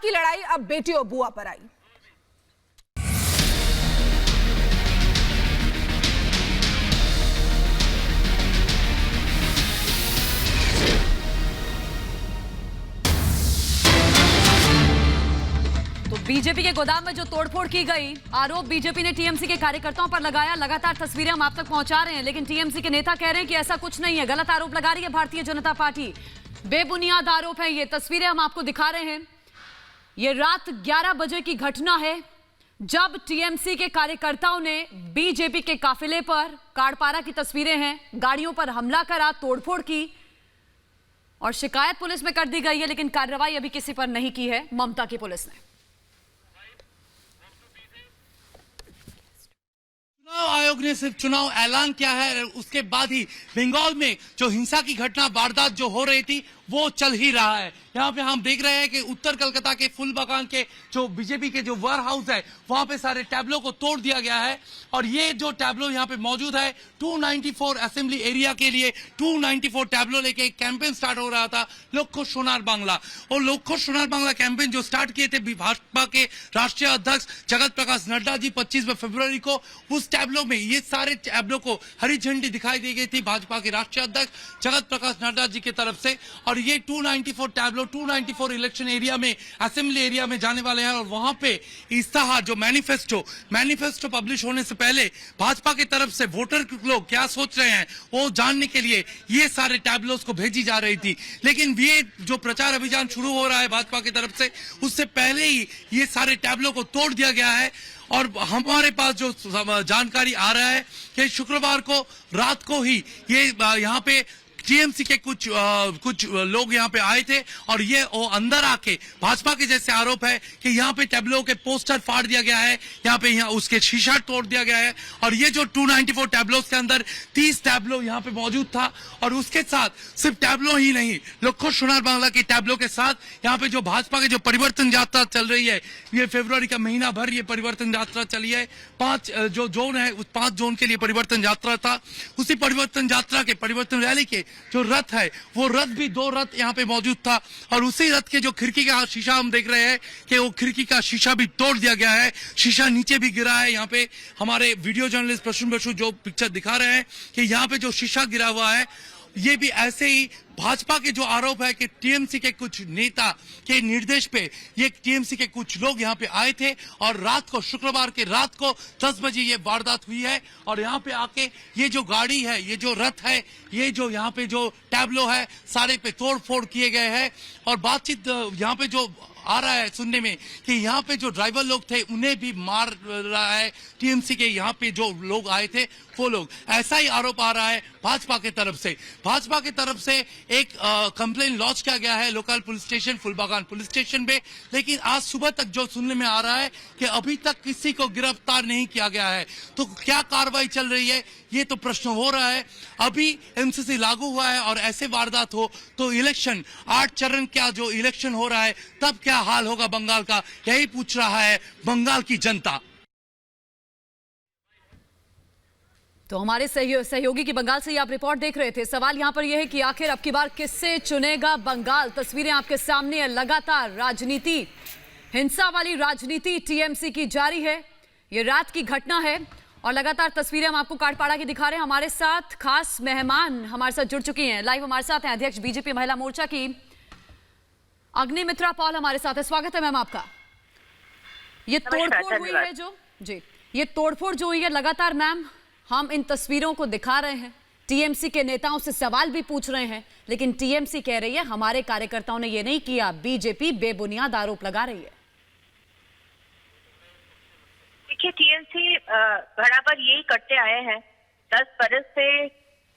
की लड़ाई अब बेटी और बुआ पर आई। तो बीजेपी के गोदाम में जो तोड़फोड़ की गई, आरोप बीजेपी ने टीएमसी के कार्यकर्ताओं पर लगाया। लगातार तस्वीरें हम आप तक पहुंचा रहे हैं, लेकिन टीएमसी के नेता कह रहे हैं कि ऐसा कुछ नहीं है। गलत आरोप लगा रही है भारतीय जनता पार्टी, बेबुनियाद आरोप है। ये तस्वीरें हम आपको दिखा रहे हैं। ये रात 11 बजे की घटना है जब टीएमसी के कार्यकर्ताओं ने बीजेपी के काफिले पर, काड़पारा की तस्वीरें हैं, गाड़ियों पर हमला करा, तोड़फोड़ की और शिकायत पुलिस में कर दी गई है, लेकिन कार्रवाई अभी किसी पर नहीं की है ममता की पुलिस ने। चुनाव आयोग ने सिर्फ चुनाव ऐलान किया है, उसके बाद ही बंगाल में जो हिंसा की घटना, वारदात जो हो रही थी वो चल ही रहा है। यहाँ पे हम देख रहे हैं कि उत्तर कलकत्ता के फूलबागान के जो बीजेपी के जो वेयर हाउस है वहां पे सारे टैबलो को तोड़ दिया गया है। और ये जो टैबलो यहाँ पे मौजूद है 294 असेंबली एरिया के लिए 294 टैबलो लेके एक कैंपेन स्टार्ट हो रहा था, लोग को सोनार बांग्ला। और लोग को सोनार बांग्ला कैंपेन जो स्टार्ट किए थे भाजपा के राष्ट्रीय अध्यक्ष जगत प्रकाश नड्डा जी 25 फरवरी को, उस टैबलो में ये सारे टैबलो को हरी झंडी दिखाई दी गई थी भाजपा के राष्ट्रीय अध्यक्ष जगत प्रकाश नड्डा जी की तरफ से। और ये 294 टैबलो 294 इलेक्शन एरिया में, असेंबली एरिया में जाने वाले हैं। और वहां पे इस्ताहार जो मैनिफेस्टो पब्लिश होने से पहले भाजपा की तरफ से वोटर लोग क्या सोच रहे हैं वो जानने के लिए ये सारे टैबलोस को भेजी जा रही थी। लेकिन ये जो प्रचार अभियान शुरू हो रहा है भाजपा की तरफ से, उससे पहले ही ये सारे टैबलो को तोड़ दिया गया है। और हमारे पास जो जानकारी आ रहा है कि शुक्रवार को रात को ही ये यहाँ पे टीएमसी के कुछ लोग यहाँ पे आए थे और ये वो अंदर आके भाजपा के जैसे आरोप है कि यहाँ पे टैबलो के पोस्टर फाड़ दिया गया है, यहाँ उसके शीशा तोड़ दिया गया है। और ये जो 294 टैबलों के अंदर 30 टैबलो यहाँ पे मौजूद था। और उसके साथ सिर्फ टैबलो ही नहीं, लखो सोनार बांग्ला के टैबलो के साथ यहाँ पे जो भाजपा के जो परिवर्तन यात्रा चल रही है, ये फरवरी का महीना भर ये परिवर्तन यात्रा चली है। 5 जो जोन है उस 5 जोन के लिए परिवर्तन यात्रा था। उसी परिवर्तन यात्रा के परिवर्तन रैली के जो रथ है वो रथ भी 2 रथ यहाँ पे मौजूद था। और उसी रथ के जो खिड़की का शीशा हम देख रहे हैं कि वो खिड़की का शीशा भी तोड़ दिया गया है, शीशा नीचे भी गिरा है। यहाँ पे हमारे वीडियो जर्नलिस्ट प्रसून बसु जो पिक्चर दिखा रहे हैं कि यहाँ पे जो शीशा गिरा हुआ है, ये भी ऐसे ही भाजपा के जो आरोप है कि टीएमसी के कुछ नेता के निर्देश पे ये टीएमसी के कुछ लोग यहाँ पे आए थे और रात को, शुक्रवार के रात को 10 बजे ये वारदात हुई है। और यहाँ पे आके ये जो गाड़ी है, ये जो रथ है, ये जो यहाँ पे जो टैबलो है, सारे पे तोड़ फोड़ किए गए हैं। और बातचीत यहाँ पे जो आ रहा है सुनने में कि यहाँ पे जो ड्राइवर लोग थे उन्हें भी मार रहा है टीएमसी के यहाँ पे जो लोग आए थे वो लोग, ऐसा ही आरोप आ रहा है भाजपा की तरफ से। भाजपा की तरफ से एक कंप्लेन लॉन्च किया गया है local police station Phoolbagan police station पे। लेकिन आज सुबह तक जो सुनने में आ रहा है कि अभी तक किसी को गिरफ्तार नहीं किया गया है। तो क्या कार्रवाई चल रही है ये तो प्रश्न हो रहा है। अभी एमसीसी लागू हुआ है और ऐसे वारदात हो तो इलेक्शन 8 चरण का जो इलेक्शन हो रहा है तब क्या हाल होगा बंगाल का, यही पूछ रहा है बंगाल की जनता। तो हमारे सहयोगी की बंगाल से ही आप रिपोर्ट देख रहे थे। सवाल यहां पर यह है कि आखिर अब की बार किससे चुनेगा बंगाल। तस्वीरें आपके सामने है, लगातार राजनीति, हिंसा वाली राजनीति टीएमसी की जारी है। यह रात की घटना है और लगातार तस्वीरें हम आपको काड़पाड़ा की दिखा रहे हैं। हमारे साथ खास मेहमान हमारे साथ जुड़ चुकी हैं, लाइव हमारे साथ हैं अध्यक्ष बीजेपी महिला मोर्चा की अग्निमित्रा पॉल हमारे साथ है। स्वागत है मैम आपका। ये तोड़फोड़ हुई है जो जी, ये तोड़फोड़ जो हुई है लगातार मैम, हम इन तस्वीरों को दिखा रहे हैं, टीएमसी के नेताओं से सवाल भी पूछ रहे हैं, लेकिन टीएमसी कह रही है हमारे कार्यकर्ताओं ने ये नहीं किया। बीजेपी बेबुनियाद आरोप लगा रही है। देखिए, टीएमसी बराबर यही करते आए हैं 10 बरस से।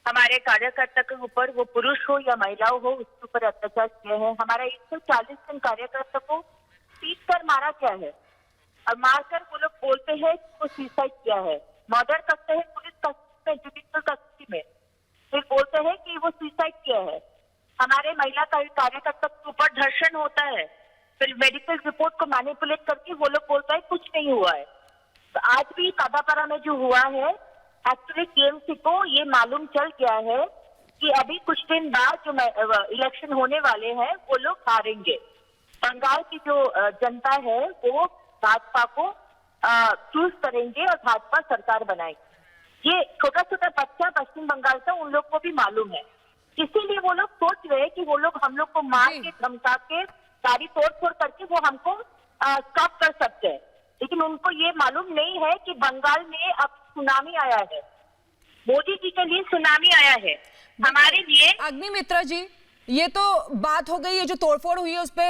हमारे कार्यकर्ता के ऊपर, वो पुरुष हो या महिलाओं हो, उसके ऊपर अत्याचार किए हैं। हमारा 140 जन कार्यकर्ता को पीट कर मारा गया है और मारकर वो लोग बोलते हैं कि वो सुसाइड किया है। मर्डर करते हैं पुलिस कस्टडी में, जुडिशियल कस्टडी में, फिर बोलते हैं कि वो सुसाइड किया है। हमारे महिला कार्यकर्ता के ऊपर धर्षण होता है, फिर मेडिकल रिपोर्ट को मैनिपुलेट करके वो लोग बोलता है कुछ नहीं हुआ है। तो आज भी कादापारा में जो हुआ है, एक्चुअली टीएमसी को ये मालूम चल गया है कि अभी कुछ दिन बाद जो इलेक्शन होने वाले हैं वो लोग हारेंगे। बंगाल की जो जनता है वो भाजपा को चूज करेंगे और भाजपा सरकार बनाएगी। ये छोटा छोटा बच्चा पश्चिम बंगाल का, उन लोग को भी मालूम है, इसीलिए वो लोग सोच रहे हैं कि वो लोग हम लोग को मार के धमका के गाड़ी तोड़ फोड़ करके वो हमको स्टॉप कर सकते हैं। लेकिन उनको ये मालूम नहीं है कि बंगाल में अब सुनामी आया है, मोदी जी के लिए सुनामी आया है, हमारे लिए। अग्निमित्रा जी, ये तो बात हो गई है जो तोड़फोड़ हुई है उस पे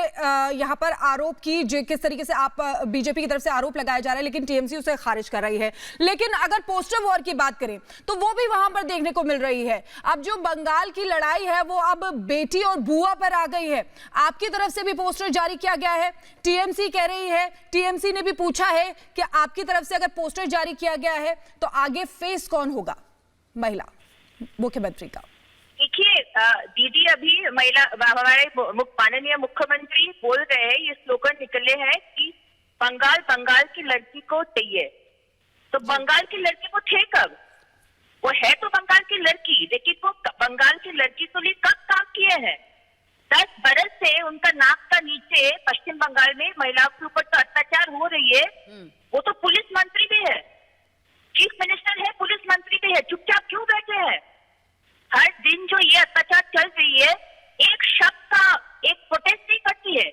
यहाँ पर आरोप की, जो किस तरीके से आप बीजेपी की तरफ से आरोप लगाया जा रहा है, लेकिन टीएमसी उसे खारिज कर रही है। लेकिन अगर पोस्टर वॉर की बात करें तो वो भी वहां पर देखने को मिल रही है। अब जो बंगाल की लड़ाई है वो अब बेटी और बुआ पर आ गई है। आपकी तरफ से भी पोस्टर जारी किया गया है, टीएमसी कह रही है, टीएमसी ने भी पूछा है कि आपकी तरफ से अगर पोस्टर जारी किया गया है तो आगे फेस कौन होगा महिला मुख्यमंत्री का? देखिए दीदी, अभी महिला हमारे माननीय मुख्यमंत्री बोल रहे हैं, ये स्लोगन निकले हैं कि बंगाल की लड़की को चाहिए। तो बंगाल की लड़की को थे कब? वो है तो बंगाल की लड़की, लेकिन वो बंगाल की लड़की के लिए कब काम किए हैं? 10 बरस से उनका नाक का नीचे पश्चिम बंगाल में महिलाओं के ऊपर तो अत्याचार हो रही है। वो तो पुलिस मंत्री भी है, चीफ मिनिस्टर है, पुलिस मंत्री भी है, चुपचाप क्यों बैठे हैं? हर दिन जो ये अत्याचार चल रही है, एक शब्द का एक प्रोटेस्ट नहीं करती है।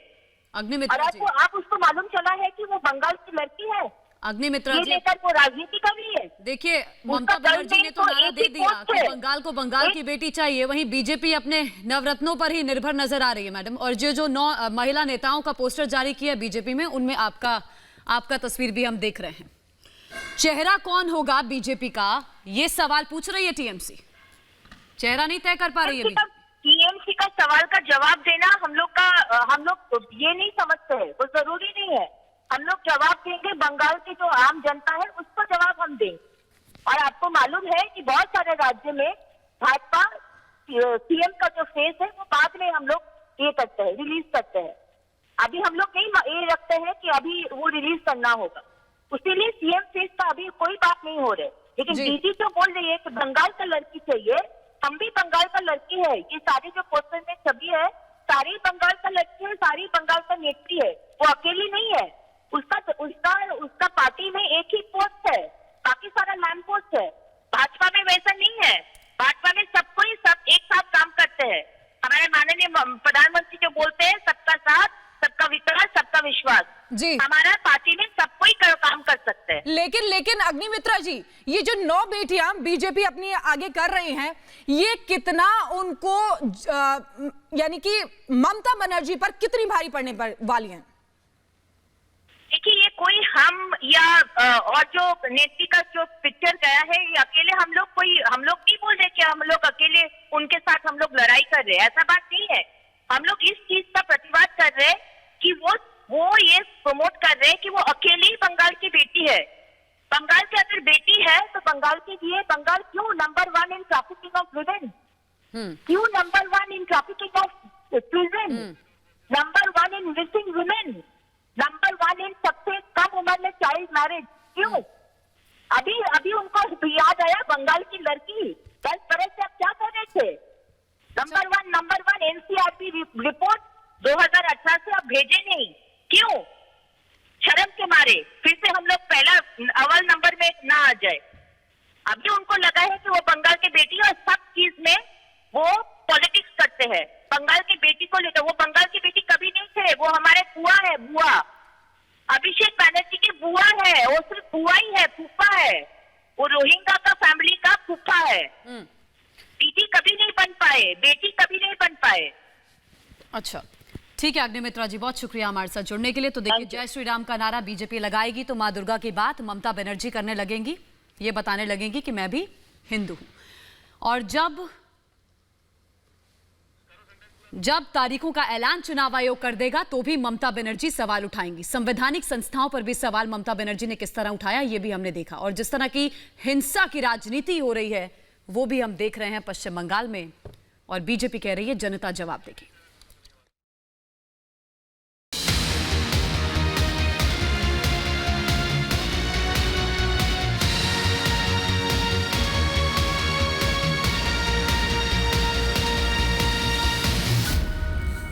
अग्निमित्रा और जी, आप उसको मालूम चला है कि वो बंगाल की लड़की है, अग्निमित्रा ये जी, लेकर वो राजनीति कर रही है। देखिए ममता बनर्जी ने तो नारा दे दिया कि बंगाल को बंगाल की बेटी चाहिए, वहीं बीजेपी अपने नवरत्नों पर ही निर्भर नजर आ रही है मैडम। और जो 9 महिला नेताओं का पोस्टर जारी किया बीजेपी में, उनमें आपका तस्वीर भी हम देख रहे हैं। चेहरा कौन होगा बीजेपी का, ये सवाल पूछ रही है टीएमसी। चेहरा नहीं तय कर पा रही है टीएमसी का सवाल का जवाब देना हम लोग ये नहीं समझते हैं, वो जरूरी नहीं है। हम लोग जवाब देंगे, बंगाल की जो आम जनता है उसको जवाब हम देंगे। और आपको मालूम है कि बहुत सारे राज्य में भाजपा सीएम का जो फेस है वो बाद में हम लोग ये करते हैं, रिलीज करते हैं। अभी हम लोग नहीं ये रखते हैं कि अभी वो रिलीज करना होगा, इसीलिए सीएम फेस का अभी कोई बात नहीं हो रही। लेकिन दीदी जो बोल रही है कि बंगाल का लड़की चाहिए, हम भी बंगाल का लड़की है। ये सारी जो पोस्टर में छवि है, सारी बंगाल का लड़की है, सारी बंगाल का नेत्री है, वो अकेली नहीं है। उसका पार्टी में एक ही पोस्ट है, बाकी सारा लैंड पोस्ट है। भाजपा में वैसा नहीं है, भाजपा में सब एक साथ काम करते हैं। हमारे माननीय प्रधानमंत्री जो बोलते हैं सबका साथ, सबका विकास, सबका विश्वास जी, हमारा पार्टी में सब कोई काम कर सकते हैं। लेकिन अग्निमित्रा जी, ये जो 9 बेटियां बीजेपी अपनी आगे कर रही हैं, ये कितना उनको यानी कि ममता बनर्जी पर कितनी भारी पड़ने वाली हैं? देखिए, ये कोई हम या और जो नेत्री का जो पिक्चर गया है, ये अकेले हम लोग नहीं बोल रहे कि हम लोग अकेले उनके साथ हम लोग लड़ाई कर रहे हैं, ऐसा बात नहीं है। हम लोग इस चीज का प्रतिवाद कर रहे हैं कि वो ये प्रमोट कर रहे हैं कि वो अकेली बंगाल की बेटी है। बंगाल की अगर बेटी है तो बंगाल के लिए बंगाल क्यों number 1 in trafficking of women, क्यों number 1 in trafficking of prison, number 1 in missing women, number 1 in सबसे कम उम्र में चाइल्ड मैरिज, क्यों? अभी उनको याद आया बंगाल की लड़की 10 बरस से आप क्या कर रहे थे? नंबर 1 एनसीआरबी रिपोर्ट 2018 से आप भेजे नहीं, क्यों? शर्म के मारे फिर से हम लोग अव्वल नंबर में ना आ जाए। अभी उनको लगा है कि वो बंगाल की बेटी और सब चीज में वो पॉलिटिक्स करते हैं। बंगाल की बेटी को लेकर, वो बंगाल की बेटी कभी नहीं थे, वो हमारे बुआ है, बुआ अभिषेक बैनर्जी की बुआ है। वो सिर्फ बुआ ही है, फूफा है, वो रोहिंग्या का फैमिली का फूफा है। दीदी कभी नहीं बन पाए, बेटी कभी नहीं बन पाए। अच्छा, ठीक है अग्निमित्रा जी, बहुत शुक्रिया हमारे साथ जुड़ने के लिए। तो देखिए, जय श्री राम का नारा बीजेपी लगाएगी तो मां दुर्गा की बात ममता बनर्जी करने लगेंगी, ये बताने लगेंगी कि मैं भी हिंदू हूं। और जब तारीखों का ऐलान चुनाव आयोग कर देगा तो भी ममता बनर्जी सवाल उठाएंगी। संवैधानिक संस्थाओं पर भी सवाल ममता बनर्जी ने किस तरह उठाया ये भी हमने देखा, और जिस तरह की हिंसा की राजनीति हो रही है वो भी हम देख रहे हैं पश्चिम बंगाल में, और बीजेपी कह रही है जनता जवाब देगी।